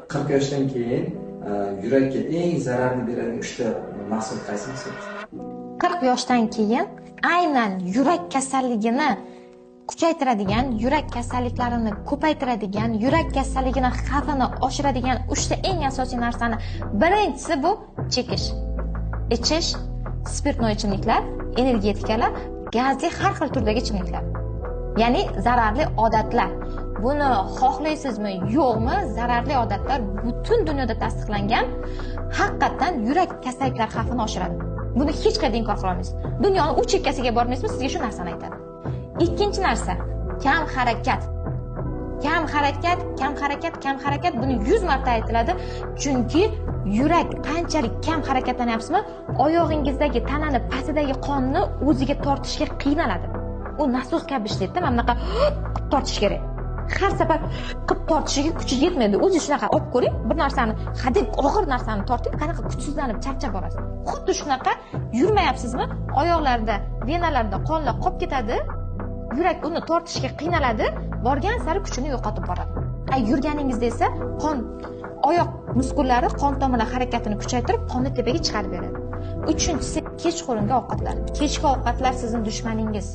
40 yoshdan keyin yurakka eng zararli beradigan 3 ta mahsulot qaysi mahsulot? 40 yoshdan keyin aynan yurak kasalligini kuchaytiradigan, yurak kasalliklarini ko'paytiradigan, yurak kasalligini xavfini oshiradigan 3 ta eng asosiy narsani birinchisi bu chekish, ichish, spirtli ichimliklar, energetikalar, gazli har xil turdagi ichimliklar. Ya'ni zararli odatlar. Buni xohlaysizmi, yo'qmi, zararli odatlar butun dunyoda tasdiqlangan, haqiqatan yurak kasalliklari xavfini oshiradi. Buni hech qanday inkor qila olmaysiz. Dunyoning u chekkasiga bormaysizmi, sizga shu narsani aytadi. Ikkinchi narsa, kam harakat. Kam harakat buni 100 marta aytiladi, chunki yurak qanchalik kam harakatlanyapsizmi, oyog'ingizdagi tanani pastidagi qonni o'ziga tortishga qiynaladi. U nasos kabi ishlaydi, mana bunaqa tortish kerak. Har safar qilib tortishiga kuchi yetmaydi. O'zingiz shunaqa olib ko'ring, bir narsani, hadeb og'ir narsani torting, qanaqa kuchsizlanib, charchab borasiz. Xuddi shunaqa yurmayapsizmi? Oyoqlarda, venalarda qonlar qolib ketadi. Yurak uni tortishga qiynaladi, borgan sari kuchini yo'qotib boradi. Yurganingizda esa oyoq muskullari qon tomir harakatini kuchaytirib, qonni tepaga chiqarib beradi. Uchinchisi, kechqurungi ovqatlar. Kechki ovqatlar sizning dushmaningiz.